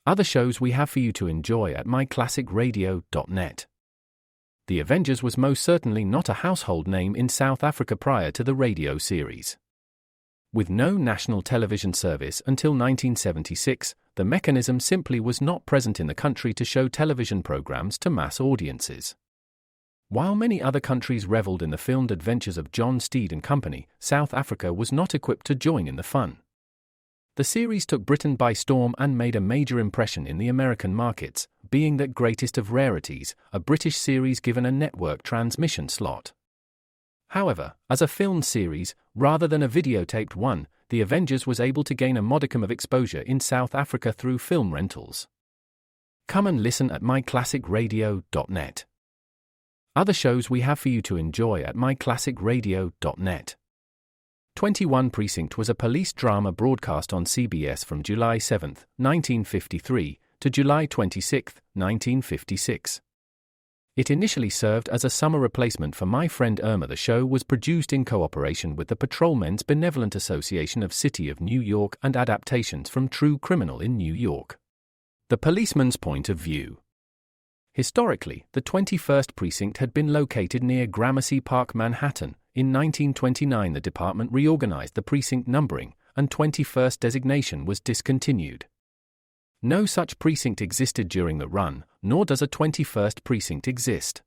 Other shows we have for you to enjoy at myclassicradio.net. The Avengers was most certainly not a household name in South Africa prior to the radio series. With no national television service until 1976, the mechanism simply was not present in the country to show television programs to mass audiences. While many other countries reveled in the filmed adventures of John Steed and company, South Africa was not equipped to join in the fun. The series took Britain by storm and made a major impression in the American markets, being that greatest of rarities, a British series given a network transmission slot. However, as a filmed series, rather than a videotaped one, The Avengers was able to gain a modicum of exposure in South Africa through film rentals. Come and listen at myclassicradio.net. Other shows we have for you to enjoy at myclassicradio.net. 21 Precinct was a police drama broadcast on CBS from July 7, 1953, to July 26, 1956. It initially served as a summer replacement for My Friend Irma. The show was produced in cooperation with the Patrolmen's Benevolent Association of City of New York and adaptations from True Criminal in New York. The Policeman's Point of View. Historically, the 21st Precinct had been located near Gramercy Park, Manhattan. In 1929, the department reorganized the precinct numbering, and 21st designation was discontinued. No such precinct existed during the run, nor does a 21st precinct exist.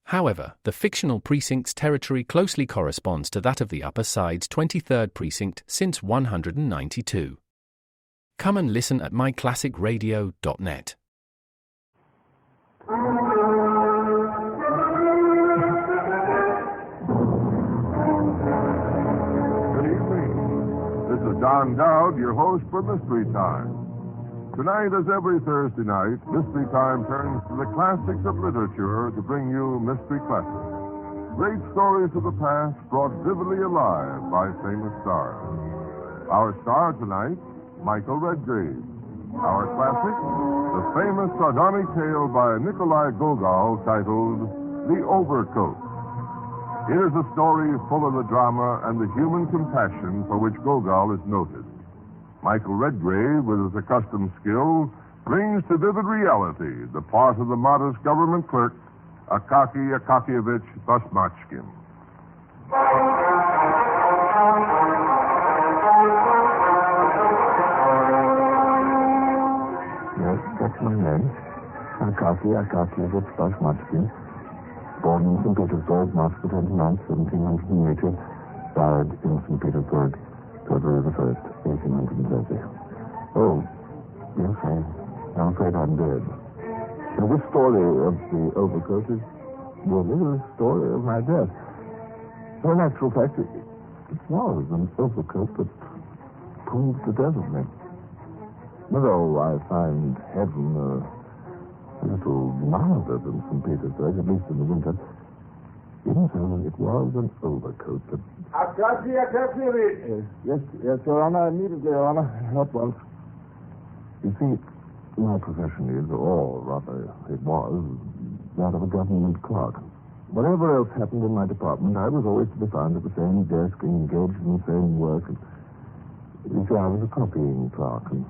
However, the fictional precinct's territory closely corresponds to that of the Upper Side's 23rd precinct since 192. Come and listen at myclassicradio.net. Don Dowd, your host for Mystery Time. Tonight, as every Thursday night, Mystery Time turns to the classics of literature to bring you Mystery Classics. Great stories of the past brought vividly alive by famous stars. Our star tonight, Michael Redgrave. Our classic, the famous sardonic tale by Nikolai Gogol titled The Overcoat. It is a story full of the drama and the human compassion for which Gogol is noted. Michael Redgrave, with his accustomed skill, brings to vivid reality the part of the modest government clerk, Akaky Akakievich Basmachkin. Yes, that's my name. Akaky Akakievich Basmachkin. Born in St. Petersburg, March the 29th, 1780. Died in St. Petersburg, February the 1st, 1830. Oh, yes, I'm afraid I'm dead. Now, this story of the overcoat is really the story of my death. So, in actual fact, it was an overcoat that proved the death of me. Although I find heaven a little milder than St. Petersburg, at least in the winter. Even so, it was an overcoat that... Yes, Your Honor, immediately, Your Honor. Not once. You see, my profession is, or rather, it was, that of a government clerk. Whatever else happened in my department, I was always to be found at the same desk, engaged in the same work. You see, I was a copying clerk, and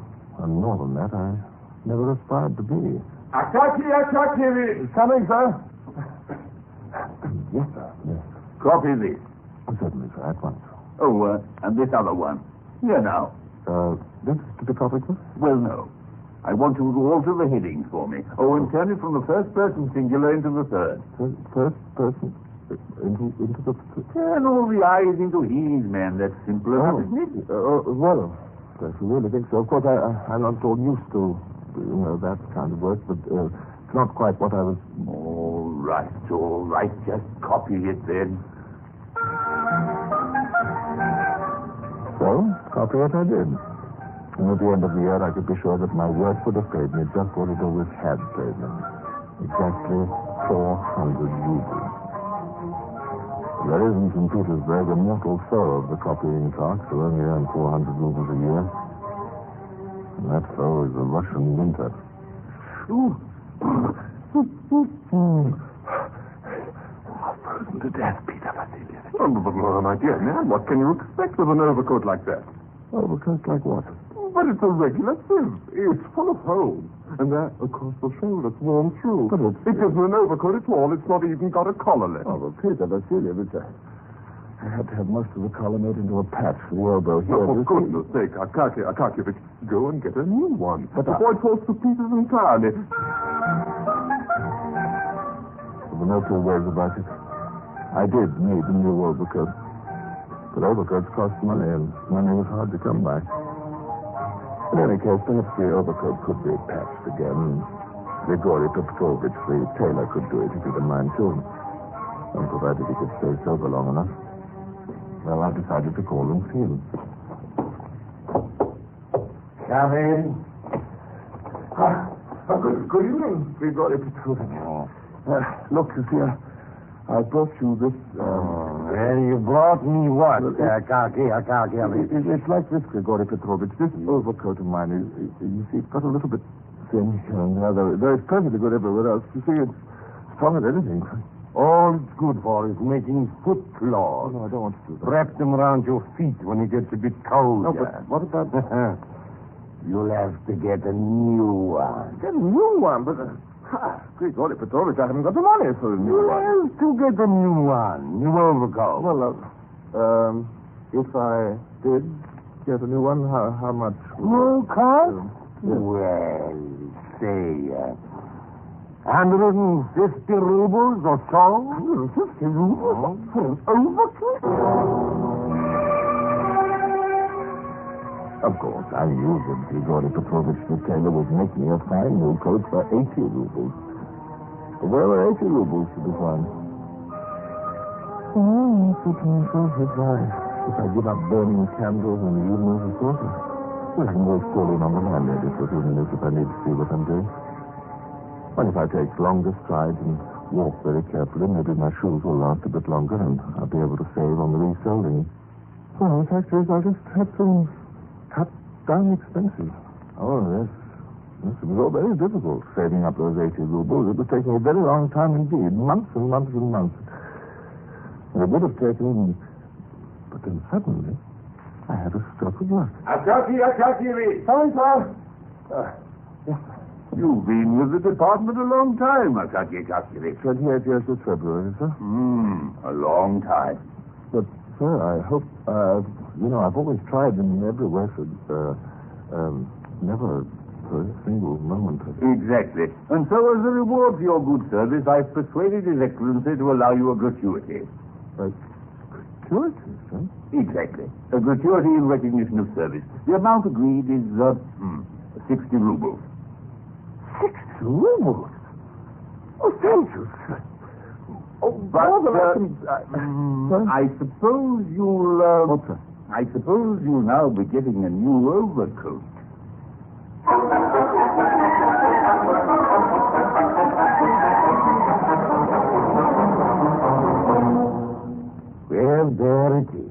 more than that, I never aspired to be. Akaky, coming, sir. Yes, sir. Yes. Copy this. Certainly, sir, at once. Oh, and this other one. Here now. This to be copied, sir? Well, no. I want you to alter the headings for me. Oh, and turn it from the first person singular into the third. First person into the... Turn all the I's into he's, man. That's simple enough, isn't it? Well, if you really think so. Of course, I'm not at all used to... that kind of work, but it's not quite what I was... All right. Just copy it then. So, copy it I did. And at the end of the year, I could be sure that my work would have paid me just what it always had paid me. Exactly 400 rubles. There is in St. Petersburg a mortal foe of the copying clerks who only earn 400 rubles a year. And that foe is the Russian winter. Frozen to death, Peter Vasilievich. Oh, but my dear man, what can you expect with an overcoat like that? Overcoat like what? But it's a regular sieve. It's full of holes. And there, across the shoulder, it's worn through. But it isn't an overcoat at all. It's not even got a collar left. Oh, well, Peter, Vasilievich, I had to have most of the collar made into a patch for the elbow here. Oh, for goodness sake, Akakievich, go and get a new one. But the boy falls to pieces entirely. There were no two ways about it. I did need a new overcoat. But overcoats cost money, and money was hard to come by. In any case, perhaps the overcoat could be patched again. Grigory Petrovich, the tailor, could do it if he didn't mind, too. And provided he could stay sober long enough. Well, I decided to call and see him. Come in. Good evening, Grigory Petrovich. Look, you see, I brought you this... Well, you brought me what? It's like this, Grigory Petrovich. This overcoat of mine is, you see, it's got a little bit thin here and there. Though it's perfectly good everywhere else. You see, it's strong as anything. All it's good for is making foot claws. No, I don't want to do that. Wrap them around your feet when it gets a bit cold. No, but what about... You'll have to get a new one. Get a new one? But... Grigory Petrovich, I haven't got the money for a new one. Well, to get a new one. New overcoat. Well, if I did get a new one, how much? New cost? Yes. Well, say, 150 rubles or so. 150 rubles? For an overcoat? Of course, I knew that Grigory Petrovich, the tailor, would make me a fine new coat for 80 rubles. But where were 80 rubles to be found? Oh, it's looking so dry. If I give up burning candles in the evenings, of course, well, I can always call in on the landlady for a few minutes if I need to see what I'm doing. Well, if I take longer strides and walk very carefully, maybe my shoes will last a bit longer and I'll be able to save on the resoling. Well, the fact is, I'll just have to cut down expenses. Oh, yes. It was all very difficult, saving up those 80 rubles. It was taking a very long time indeed. Months and months and months. And it would have taken... But then suddenly, I had a stroke of luck. Akakievich! Sorry, sir. Yes, sir. You've been with the department a long time, Akakievich. 28 years this February, sir. A long time. But, sir, I hope... I've always tried in every way for... never... for a single moment of it. Exactly. And so as a reward for your good service, I've persuaded His Excellency to allow you a gratuity. Gratuity, sir? Exactly. A gratuity in recognition of service. The amount agreed is 60 rubles. 60 rubles? Oh, thank you, sir. Oh, But sir? I suppose you'll... What, sir? I suppose you'll now be getting a new overcoat. Well, there it is.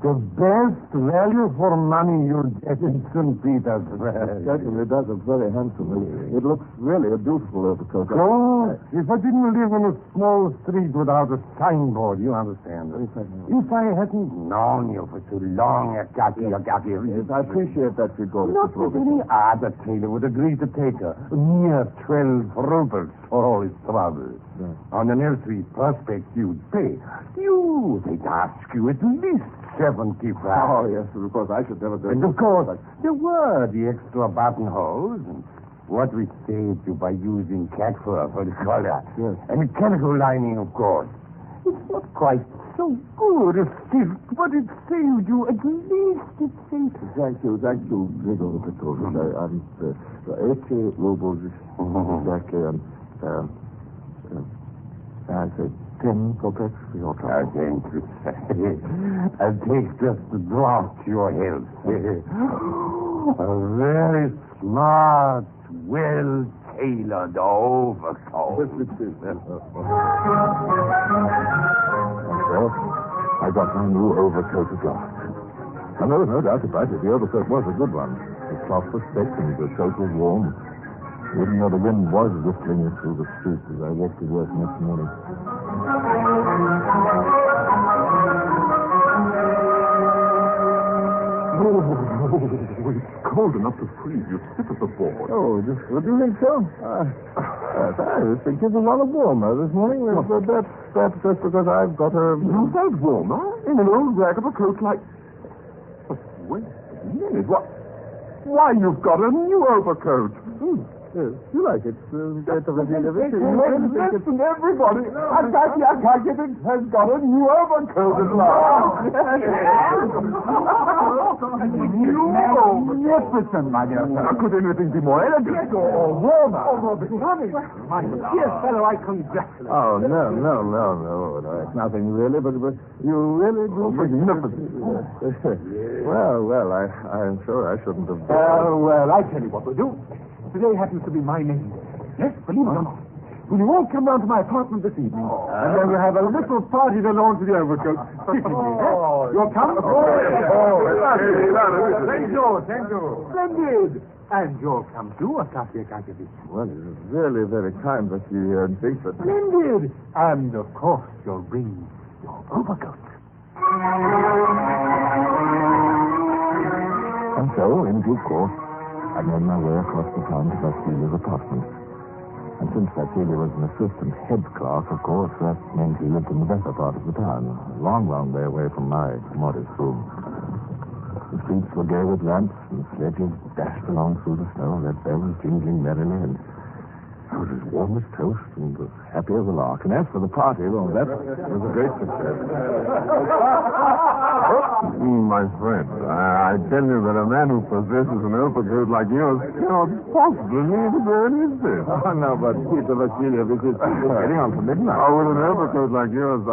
The best value for money you'll get in St. Petersburg. Certainly does look very handsome. It looks really a beautiful overcoat. Oh, if I didn't live in a small street without a signboard, you understand. If I hadn't known you for so long, Yes, I appreciate that, Grigory. not that any other tailor would agree to take a mere 12 rubles for all his troubles. Yes. On an L Street prospect you'd pay. They'd ask you at least 75. Oh, yes, of course, I should never do And of course, there were the extra buttonholes and what we saved you by using cat fur for the collar. Yes. And the calico lining, of course. It's not quite so good as silk, but it saved you. At least it saved you. Thank you, Grigory Petrovich. 80 rubles exactly, and I say 10 kopecks for your trouble. Thank you. I'll take just a drop to your health. A very smart, well-tailored overcoat. Well, I got my new overcoat at last. And there was no doubt about it. The overcoat was a good one. The cloth was thick and the coat was warm. Even though the wind was whistling through the streets as I walked to work next morning. it's cold enough to freeze you stiff as a board. Oh, do you think so? Yes, I think it's a lot warmer this morning. That's just because I've got a... You felt warmer in an old rag of a coat like... But wait a minute. What? Why, you've got a new overcoat. Yes, you like it. That's a everybody. Listen, everybody. Captivated has got a new overcoat at last. Magnificent, my dear fellow. Could anything be more elegant or warmer? Or more becoming. My dear fellow, I congratulate you. Oh, no. It's nothing really, but you really do magnificent. Well, I'm sure I shouldn't have... Well, I tell you what we'll do. Today happens to be my name. Yes, believe it or not. Will you all come round to my apartment this evening? And then we'll have a little party to launch the overcoat. You'll come? Thank you. Splendid. And you'll come too, Akasia Kakavich. Well, it's really very kind that you think that... Splendid. And, of course, you'll bring your overcoat. And so, in due course, I made my way across the town to Vasily's apartment. And since Vasily was an assistant head clerk, of course, that meant he lived in the better part of the town, a long way away from my modest room. The streets were gay with lamps, and sledges dashed along through the snow, red bells jingling merrily, and I was as warm as toast and as happy as a lark. And as for the party, well, that was a great success. My friend, I tell you that a man who possesses an overcoat like yours cannot possibly need to burn his fist. Oh, no, but Peter Vasilievich, it's getting on for midnight. Oh, with an overcoat like yours,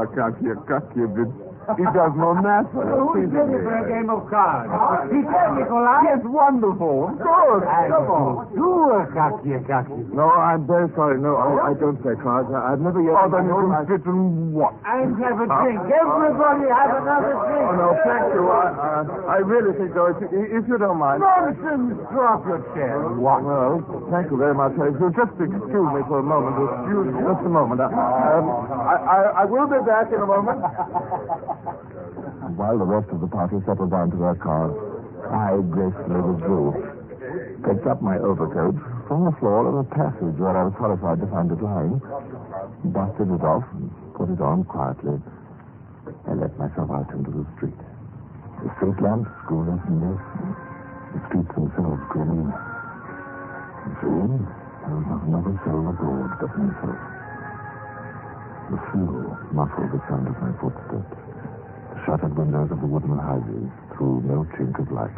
it does no matter. Who's ready for a game of cards? Peter Nikolai? Yes, wonderful. Of course. Come on. Do Akasia Kakavich. No, I'm very sorry. No, I don't play cards. I've never yet... Oh, then you can sit and what? And have a drink. Everybody have another drink. Oh, no, thank you. I really think, though, if you don't mind... Nonsense. Drop your chair. What? Well, thank you very much. If you'll just excuse me for a moment. Just a moment. I will be back in a moment. While the rest of the party settled down to their cars, I gracefully withdrew, picked up my overcoat from the floor of a passage where I was horrified to find it lying, dusted it off, and put it on quietly. I let myself out into the street. The street lamps grew less and less. The streets themselves grew meaner. And soon, there was not another soul abroad but myself. The snow muffled the sound of my footsteps. The shuttered windows of the wooden houses threw no chink of light.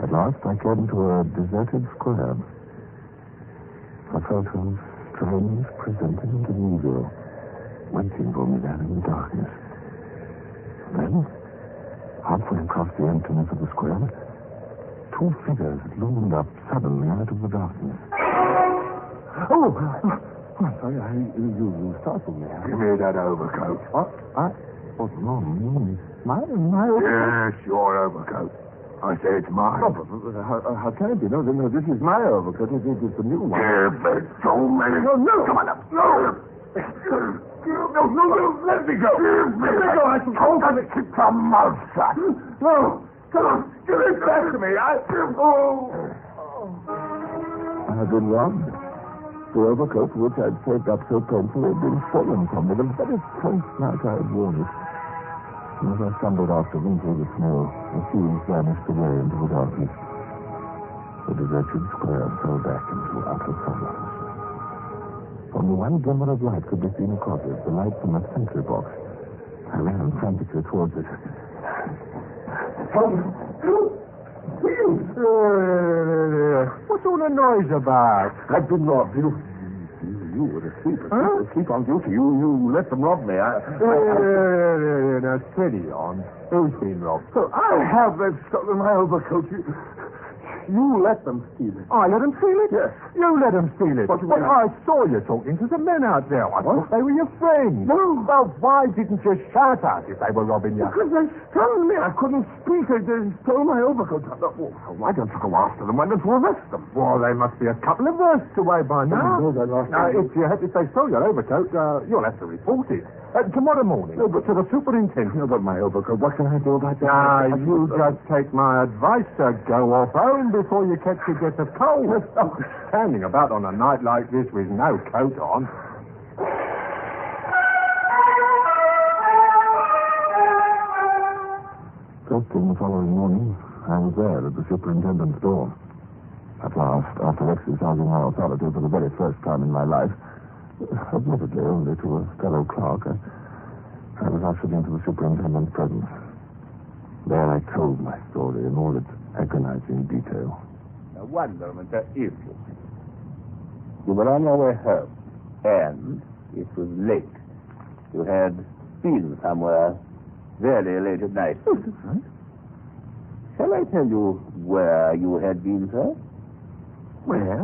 At last, I came to a deserted square. I felt a strange presentiment of evil waiting for me there in the darkness. Then, halfway across the emptiness of the square, two figures loomed up suddenly out of the darkness. Oh, sorry, you startled me. Give me that overcoat. What? What's wrong? My overcoat? Yes, your overcoat. I say it's mine. Oh, but how can it be? No, this is my overcoat. It's a new one. Yeah, but so many. No. Come on up. No, let me go. Let me go. I told you to keep your mouth shut. No, come on. Give it back to me. I had been wrong. The overcoat which I'd saved up so painfully had been stolen from me the very first night I had worn it. And as I stumbled after them through the snow, the fields vanished away into the darkness. The deserted square fell back into utter silence. Only one glimmer of light could be seen across it, the light from a sentry box. I ran frantically towards it. What's all the noise about? I've been robbed. You were asleep. Huh? Asleep on duty. You let them rob me. Now, steady on. Who's been robbed? I have. They've stolen my overcoat. you let them steal it. I let them steal it? Yes. You let them steal it? What do you But mean? I saw you talking to some men out there. I thought they were your friends. No. Well, why didn't you shout out if they were robbing you? Because they stunned me. I couldn't speak. They stole my overcoat. Why don't you go after them? Why don't you arrest them? Well, they must be a couple of versts away by now. No, they lost Now, them. if they stole your overcoat, you'll have to report it. Tomorrow morning. No, but to the superintendent. No, but my overcoat. What can I do about that? Now, you just take my advice, go off home before you catch your death of cold. Standing about on a night like this with no coat on. First thing the following morning, I was there at the superintendent's door. At last, after exercising my authority for the very first time in my life, admittedly only to a fellow clerk, I was ushered into the superintendent's presence. There I told my story in all its agonizing detail. A wonderment, if you please. You were on your way home, and it was late. You had been somewhere very late at night. Shall I tell you where you had been, sir? Where?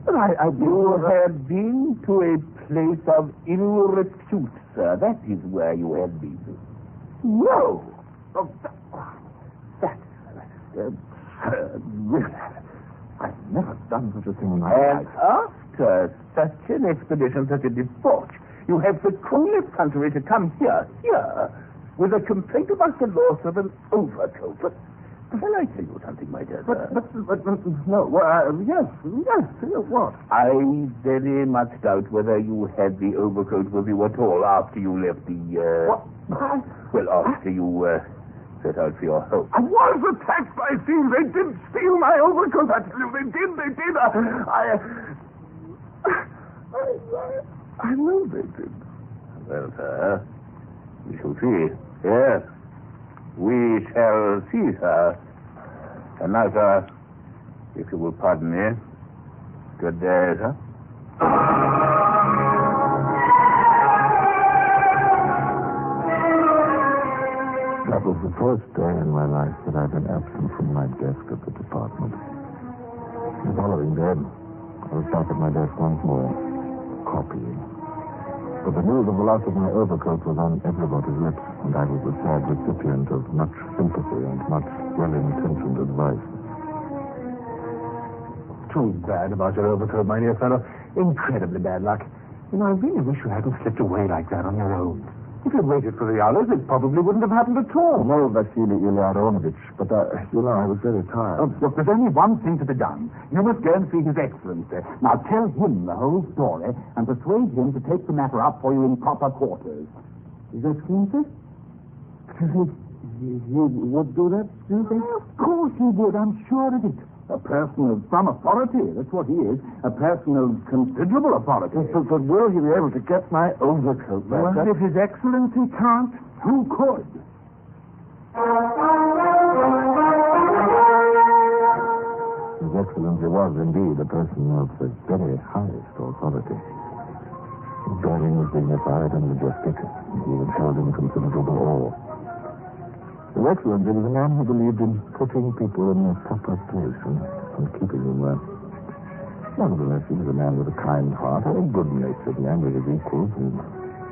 But you had been to a place of ill repute, sir. That is where you had been. No! Oh, that's absurd. Really. I've never done such a thing in my And life. after such an expedition, such a debauch, you have the cool effrontery to come here, with a complaint about the loss of an overcoat. But shall I tell you something, my dear sir? But no, yes, what? I very much doubt whether you had the overcoat with you at all after you left the, What? Well, after you, set out for your home. I was attacked by thieves. They did steal my overcoat. I tell you, they did. I know they did. Well, sir, we shall see. Yes, we shall see, sir. And now, sir, if you will pardon me, good day, sir. That was the first day in my life that I'd been absent from my desk at the department. The following day, I was back at my desk once more, copying. But the news of the loss of my overcoat was on everybody's lips, and I was the sad recipient of much sympathy and much well-intentioned advice. Too bad about your overcoat, my dear fellow. Incredibly bad luck. I really wish you hadn't slipped away like that on your own. If you'd waited for the others, it probably wouldn't have happened at all. No, Vasily Ilyarovich, but, I was very tired. Look, there's only one thing to be done. You must go and see His Excellency. Now, tell him the whole story and persuade him to take the matter up for you in proper quarters. His Excellency? He would do that, do you think? Of course he would. I'm sure of it. A person of some authority. That's what he is. A person of considerable authority. But will he be able to get my overcoat back? Well, if His Excellency can't, who could? His Excellency was indeed a person of the very highest authority. His bearing was dignified and majestic, and he was held in considerable awe. His Excellency was a man who believed in putting people in their proper place and keeping them there. Nevertheless, he was a man with a kind heart, a good-natured man with his equals, and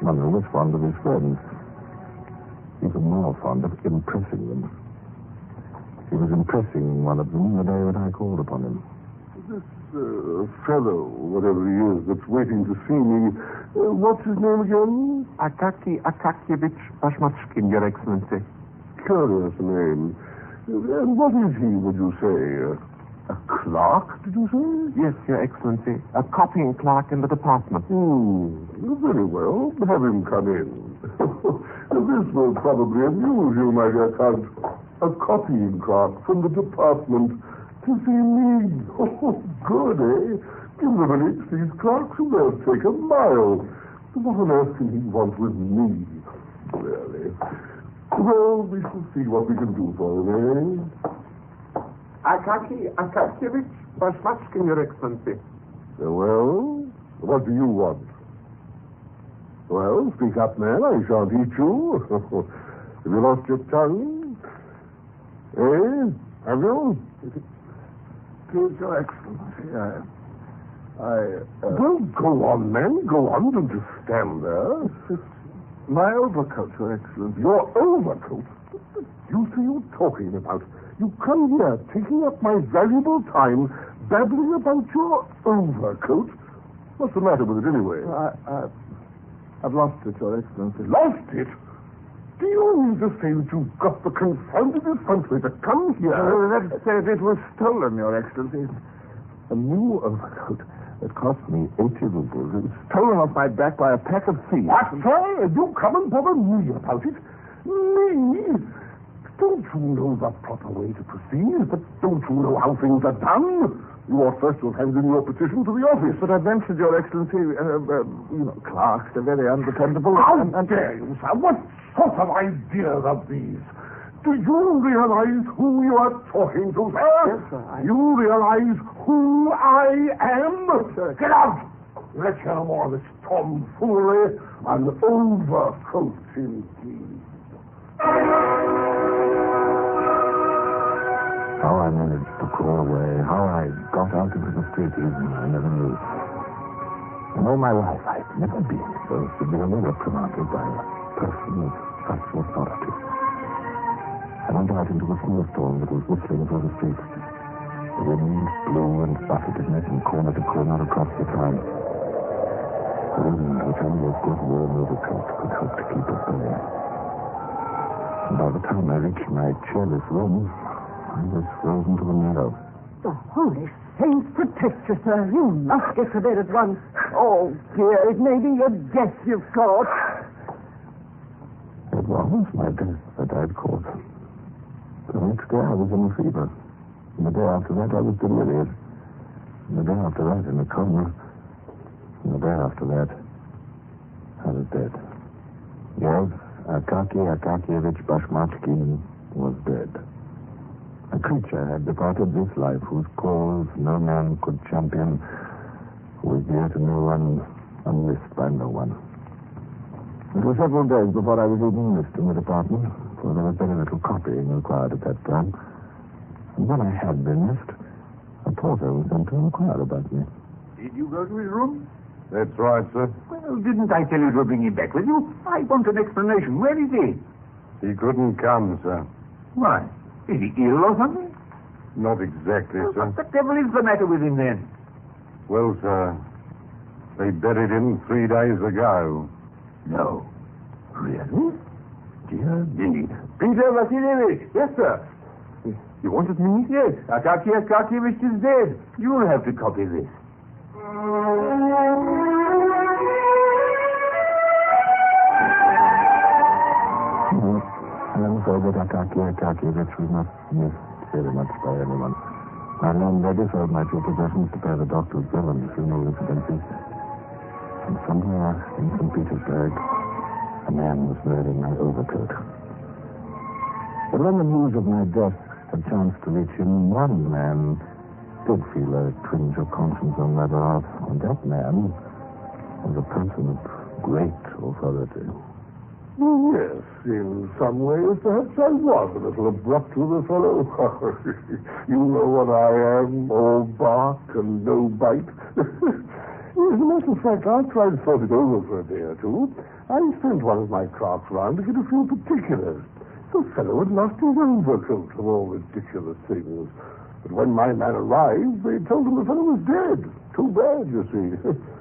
one who was fond of his friends. Even more fond of impressing them. He was impressing one of them the day that I called upon him. This fellow, whatever he is, that's waiting to see me, what's his name again? Akaki Akakievich Bashmatskin, Your Excellency. Curious name. And what is he, would you say? A clerk, did you say? Yes, Your Excellency. A copying clerk in the department. Very well. Have him come in. This will probably amuse you, my dear Count. A copying clerk from the department to see me. Oh, good, eh? Give them an inch, these clerks, and they'll take a mile. What on earth can he want with me? Really? Well, we shall see what we can do for him, eh? Akaki Akakievich Bashmatskin, Your Excellency. Well, what do you want? Well, speak up, man. I shan't eat you. Have you lost your tongue? Eh? Have you? Please, Your Excellency, Well, go on, man. Go on. Don't just stand there. It's my overcoat, Your Excellency. Your overcoat? What the deuce are you talking about? You come here, taking up my valuable time, babbling about your overcoat. What's the matter with it, anyway? I've lost it, Your Excellency. Lost it? Do you mean to say that you've got the confounded effrontery to come here? That said, it was stolen, Your Excellency. A new overcoat that cost me 80 rubles. It was stolen off my back by a pack of thieves. What, sir? You come and bother me about it? Me? Don't you know the proper way to proceed? But don't you know how things are done? You ought first to have handed in your petition to the office. But I mentioned, Your Excellency, clerks, they're very undependable. How dare you, sir? What sort of ideas are these? Do you realize who you are talking to, sir? Yes, sir. You realize who I am? Sir. Get out! Let's hear no more of this tomfoolery and overcoat, indeed. How I managed to crawl away, how I got out into the street even, I never knew. In all my life, I've never been so severely reprimanded by a person of such authority. I went out into a snowstorm that was whistling through the street. The wind blew and buffeted me from corner to corner across the town. The wind, which only a good warm overcoat could help to keep at bay. And by the time I reached my cheerless room, I was frozen to the marrow. The holy saints protect you, sir. You must get to bed at once. Oh, dear, it may be your death you've caught. It was my death that I'd caught. The next day I was in a fever. And the day after that I was delirious. And the day after that in a coma. And the day after that I was dead. Yes, Akaki Akakievich Bashmachkin was dead. A creature had departed this life whose cause no man could champion, who was dear to no one, unmissed by no one. It was several days before I was even missed in the department, for there was very little copying required at that time. And when I had been missed, a porter was sent to inquire about me. Did you go to his room? That's right, sir. Well, didn't I tell you to bring him back with you? I want an explanation. Where is he? He couldn't come, sir. Why? Is he ill or something? Not exactly, sir. What the devil is the matter with him then? Well, sir, they buried him 3 days ago. No. Really? Dear me. Peter Vasilievich. Yes, sir. You wanted me? Yes. Akaki Akakievich is dead. You'll have to copy this. I'm afraid that Akaki Akakievich was not missed very much by anyone. My landlady sold my two possessions to pay the doctor's bill and funeral expenses. And somewhere in St. Petersburg, a man was wearing my overcoat. But when the news of my death had chanced to reach him, one man did feel a twinge of conscience on my behalf, and that man was a person of great authority. Yes, in some ways, perhaps I was a little abrupt with the fellow. You know what I am, all bark and no bite. As a matter of fact, I tried to sort it over for a day or two. I sent one of my clerks round to get a few particulars. The fellow had lost his overcoat of all ridiculous things. But when my man arrived, they told him the fellow was dead. Too bad, you see.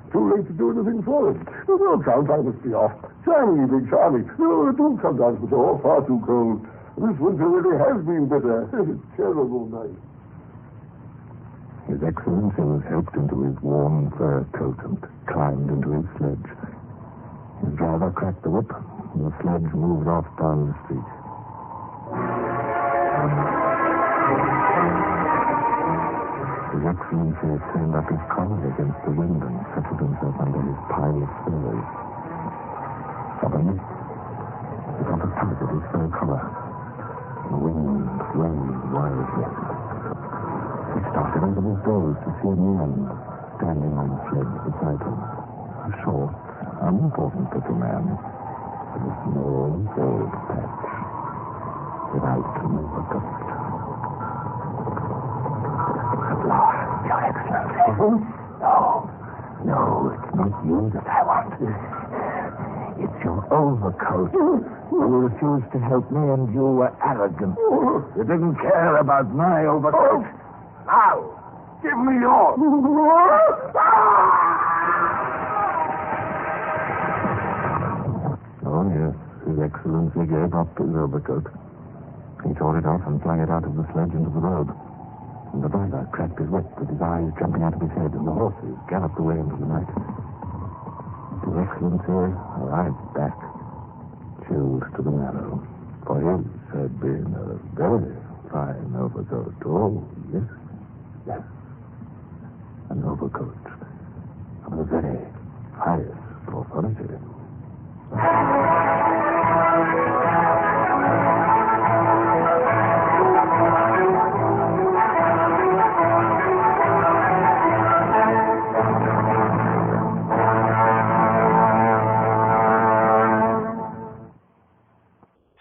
Too late to do anything for him. No, Count, I must be off. Charming evening, charming. No, don't come down to the door. Far too cold. This winter really has been bitter. Terrible night. His Excellency was helped into his warm fur coat and climbed into his sledge. His driver cracked the whip, and the sledge moved off down the street. His Excellency turned up his collar against the wind and settled himself under his pile of furs. Suddenly, he got a tug at his fur collar. The wind rose wildly. He started out of his doze to see a man standing on the sledge beside him. A short, unimportant little man with a small, bald patch, without an overcoat. At last, No, it's not you that I want. It's your overcoat. You refused to help me, and you were arrogant. You didn't care about my overcoat. Now, give me yours. Oh, yes. His Excellency gave up his overcoat. He tore it off and flung it out of the sledge into the road. And the driver cracked his whip with his eyes jumping out of his head, and the horses galloped away into the night. His Excellency arrived back, chilled to the marrow, for his had been a very fine overcoat. Oh, yes, yes. An overcoat of the very highest